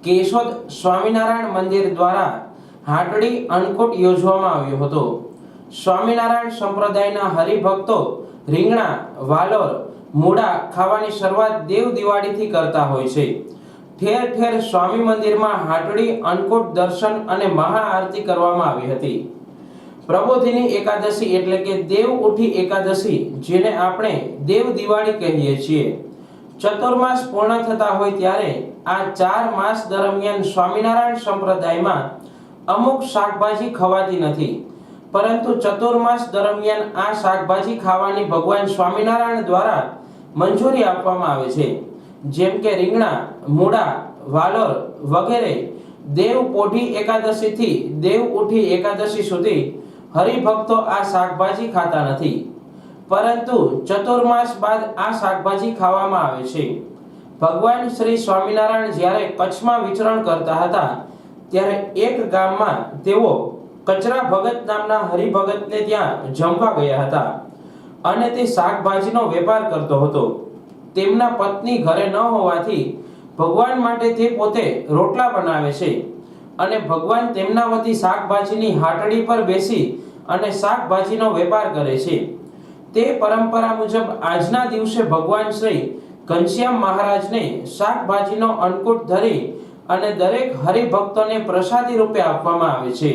કેશોદ સ્વામિનારાયણ મંદિર દ્વારા હાટડી અન્નકૂટ યોજવામાં આવ્યો હતો। સ્વામિનારાયણ સંપ્રદાયના હરિભક્તો રીંગણા, વાલોર, મૂળા ખાવાની શરૂઆત દેવ દિવાળીથી કરતા હોય છે। ઠેર ઠેર સ્વામી મંદિરમાં હાટડી અન્નકૂટ દર્શન અને મહાઆરતી કરવામાં આવી હતી। પ્રબોધિની એકાદશી એટલે કે દેવ ઉઠી એકાદશી, જેને આપણે દેવ દિવાળી કહીએ છીએ, ચતુર્માસ પૂર્ણ થતા હોય ત્યારે આ 4 માસ દરમિયાન સ્વામિનારાયણ સંપ્રદાયમાં અમુક શાકભાજી ખવાતી નથી, પરંતુ ચતુર્માસ દરમિયાન આ શાકભાજી ખાવાની ભગવાન સ્વામિનારાયણ દ્વારા મંજૂરી આપવામાં આવે છે। જેમ કે રીંગણા, મૂળા, વાલોર વગેરે દેવ પોઢી એકાદશીથી દેવ ઉઠી એકાદશી સુધી હરિભક્તો આ શાકભાજી ખાતા નથી, પરંતુ ચતુર્માસ બાદ આ શાકભાજી ખાવામાં આવે છે। ભગવાન શ્રી સ્વામિનારાયણ જ્યારે કચ્છમાં વિચરણ કરતા હતા ત્યારે એક ગામમાં તેઓ કચરા ભગત નામના હરિભગતને ત્યાં જમવા ગયા હતા અને તે શાકભાજીનો વેપાર કરતો હતો। તેમના પત્ની ઘરે ન હોવાથી ભગવાન માટે તે પોતે રોટલા બનાવે છે અને ભગવાન તેમના વતી શાકભાજીની હાટડી પર બેસી અને શાકભાજીનો વેપાર કરે છે। તે પરંપરા મુજબ આજના દિવસે ભગવાન શ્રી ઘનશ્યામ મહારાજને શાકભાજીનો અન્નકૂટ ધરી અને દરેક હરિભક્તોને પ્રસાદી રૂપે આપવામાં આવે છે।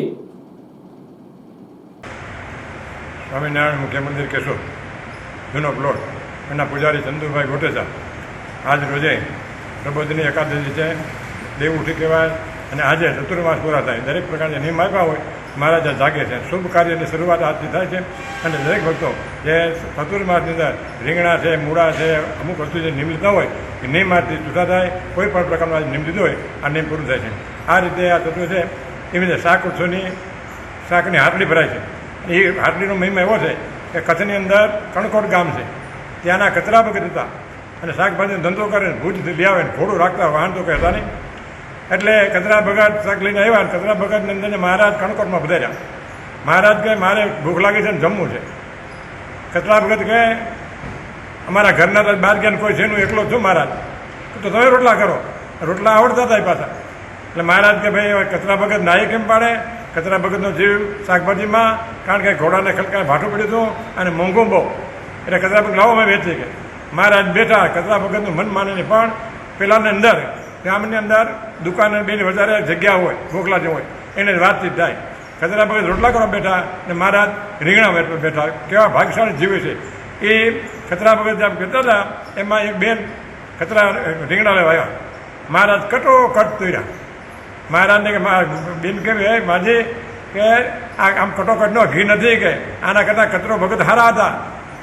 સ્વામિનારાયણ મુખ્ય મંદિર કેશોદ જૂનો પ્લોટ, એના પૂજારી ચંદુભાઈ ગોટેચા આજ રોજે પ્રબોધિની એકાદશી છે, દેવ ઉઠી કહેવાય, અને આજે ચતુર્માસ પૂરા થાય દરેક પ્રકારના નિયમ આપ્યા હોય મહારાજા જાગે છે। શુભ કાર્યની શરૂઆત આજથી થાય છે અને દરેક ભક્તો જે ચતુર્માસની અંદર રીંગણા છે, મૂળા છે, અમુક વસ્તુ જે નિયમ લીધા હોય એ નિયમ આજથી છૂટા થાય, કોઈ પણ પ્રકારનો નિયમ લીધો હોય આ નિયમ પૂરું થાય છે। આ રીતે આ થતું છે। એવી રીતે શાક ઉત્સવની શાકની હાટડી ભરાય છે। એ હાટડીનો મહિમા એવો છે કે કચ્છની અંદર કણકોટ ગામ છે, ત્યાંના કચરા ભગત હતા અને શાકભાજીનો ધંધો કરે, ભુજથી લઈ આવે, ઘોડું રાખતા, વાહન તો કહેતા નહીં, એટલે કચરા ભગત શાક લઈને આવ્યા અને કચરા ભગતની અંદર મહારાજ કણકોટમાં પધાર્યા। મહારાજ કહે મારે ભૂખ લાગી છે ને જમવું છે। કચરા ભગત કહે અમારા ઘરના તો બહાર ગયા કોઈ છે નું એકલો છું મહારાજ, તો તમે રોટલા કરો। રોટલા આવડતા હતા એ પાછા, એટલે મહારાજ કે ભાઈ કચરા ભગત નાહી કેમ પાડે? કચરા ભગતનો જીવ શાકભાજીમાં, કારણ કે ઘોડાને ખલકાને ભાઠું પડ્યું હતું અને મોંઘું બહુ, એટલે કચરા ભગત લાવો મેં વેચી કે મહારાજ બેઠા। કચરા ભગતનું મન માને નહીં, પણ પેલાની અંદર ગામની અંદર દુકાને બેની વધારે જગ્યા હોય, મોકલા જે હોય એને વાતચીત થાય। કચરા ભગત રોટલા કરવા બેઠા ને મહારાજ રીંગણા બેઠા। કેવા ભાગ્યશાળી જીવે છે એ કચરા ભગત જેમ કહેતા હતા એમાં એક બેન કચરા રીંગણા લેવા આવ્યા, મહારાજ કટોકટ તોર્યા। મહારાજને કે બેન કે માજી કે આમ કટોકટનો ઘી નથી કે આના કરતાં કચરો ભગત હારા હતા,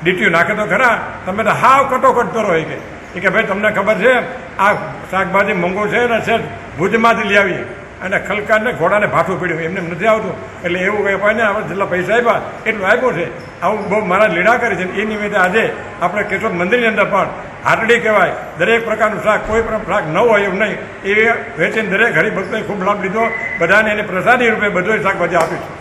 ડીટીયું નાખે તો ખરા, તમે તો હાવ કટોકટ તરો હોય કે ભાઈ તમને ખબર છે આ શાકભાજી મોંઘું છે ને છે ભુજમાંથી લઈ આવીએ અને ખલકાને ઘોડાને ભાઠું પીડ્યું, એમને નથી આવતું, એટલે એવું કંઈ અપાય ને આપણે જેટલા પૈસા આપ્યા એટલું આપ્યું છે। આવું બહુ મારા લીડા કરી છે। એ નિમિત્તે આજે આપણે કેશોદ મંદિરની અંદર પણ હાટડી કહેવાય, દરેક પ્રકારનું શાક, કોઈ પણ શાક ન હોય એવું નહીં, એ વેચીને દરેક હરિભક્તોએ ખૂબ લાભ લીધો, બધાને એને પ્રસાદી રૂપે બધું શાકભાજી આપીશું।